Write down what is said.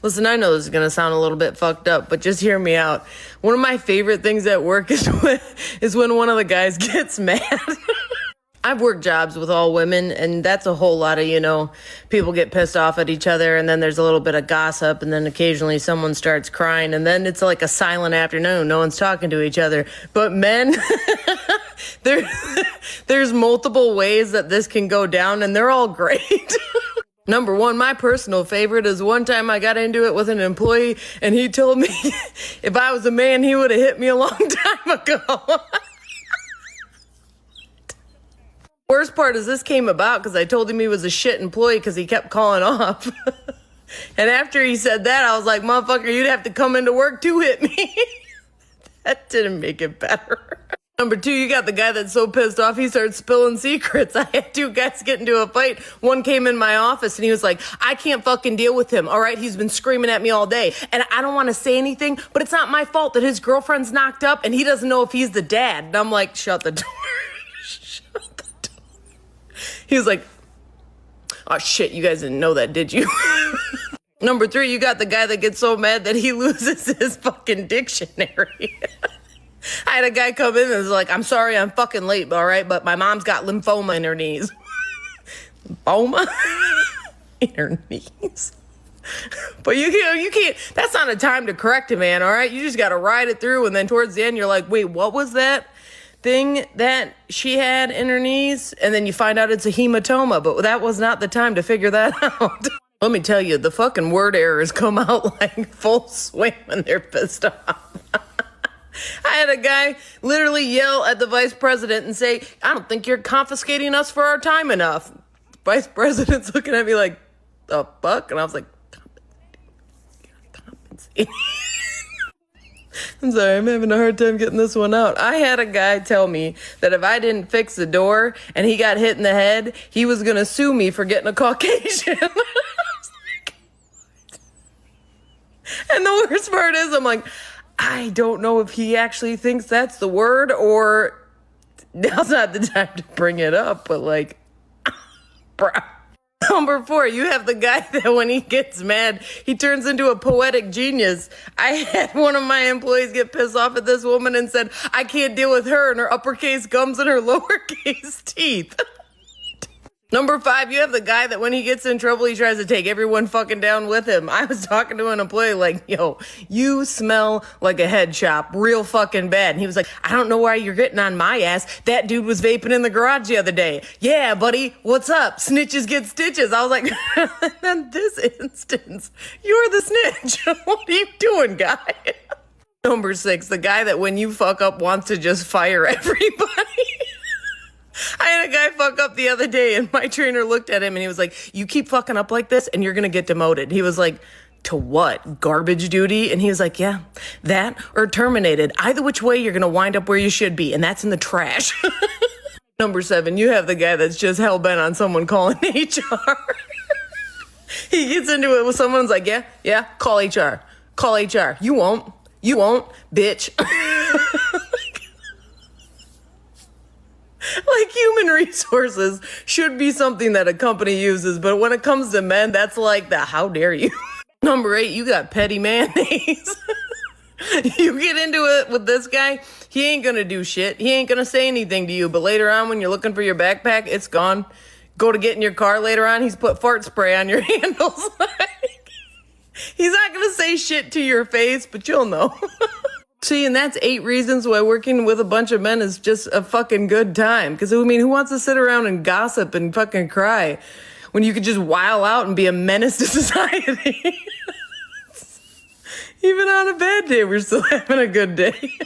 Listen, I know this is going to sound a little bit fucked up, but just hear me out. One of my favorite things at work is when one of the guys gets mad. I've worked jobs with all women, and that's a whole lot of, people get pissed off at each other, and then there's a little bit of gossip, and then occasionally someone starts crying, and then it's like a silent afternoon. No one's talking to each other. But men, there's multiple ways that this can go down, and they're all great. Number one, my personal favorite is one time I got into it with an employee, and he told me if I was a man, he would have hit me a long time ago. Worst part is this came about because I told him he was a shit employee because he kept calling off. And after he said that, I was like, motherfucker, you'd have to come into work to hit me. That didn't make it better. Number two, you got the guy that's so pissed off he starts spilling secrets. I had two guys get into a fight. One came in my office and he was like, I can't fucking deal with him. All right, he's been screaming at me all day. And I don't want to say anything, but it's not my fault that his girlfriend's knocked up and he doesn't know if he's the dad. And I'm like, shut the door. He was like, oh shit, you guys didn't know that, did you? Number three, you got the guy that gets so mad that he loses his fucking dictionary. I had a guy come in and was like, I'm sorry I'm fucking late, all right, but my mom's got lymphoma in her knees. Lymphoma? In her knees. But you can't, that's not a time to correct a man, all right? You just got to ride it through, and then towards the end, you're like, wait, what was that thing that she had in her knees? And then you find out it's a hematoma, but that was not the time to figure that out. Let me tell you, the fucking word errors come out like full swing when they're pissed off. I had a guy literally yell at the vice president and say, I don't think you're confiscating us for our time enough. Vice president's looking at me like, the fuck? And I was like, compensating. I'm sorry, I'm having a hard time getting this one out. I had a guy tell me that if I didn't fix the door and he got hit in the head, he was going to sue me for getting a Caucasian. I was like, what? And the worst part is, I'm like, I don't know if he actually thinks that's the word or now's not the time to bring it up, but like, bruh. Number four, you have the guy that when he gets mad, he turns into a poetic genius. I had one of my employees get pissed off at this woman and said, I can't deal with her and her uppercase gums and her lowercase teeth. Number five, you have the guy that when he gets in trouble, he tries to take everyone fucking down with him. I was talking to an employee like, yo, you smell like a head shop real fucking bad. And he was like, I don't know why you're getting on my ass. That dude was vaping in the garage the other day. Yeah, buddy, what's up? Snitches get stitches. I was like, in this instance, you're the snitch. What are you doing, guy? Number six, the guy that when you fuck up wants to just fire everybody. I had a guy fuck up the other day and my trainer looked at him and he was like, you keep fucking up like this and you're going to get demoted. He was like, to what? Garbage duty? And he was like, yeah, that or terminated. Either which way, you're going to wind up where you should be. And that's in the trash. Number seven, you have the guy that's just hell-bent on someone calling HR. He gets into it with someone's like, yeah, call HR. Call HR. You won't, bitch. Like, human resources should be something that a company uses, but when it comes to men, that's like the how dare you. Number eight, you got petty mayonnaise. You get into it with this guy, he ain't gonna do shit. He ain't gonna say anything to you, but later on when you're looking for your backpack, it's gone. Go to get in your car later on, he's put fart spray on your handles. He's not gonna say shit to your face, but you'll know. See, and that's 8 reasons why working with a bunch of men is just a fucking good time. Because, I mean, who wants to sit around and gossip and fucking cry when you could just while out and be a menace to society? Even on a bad day, we're still having a good day.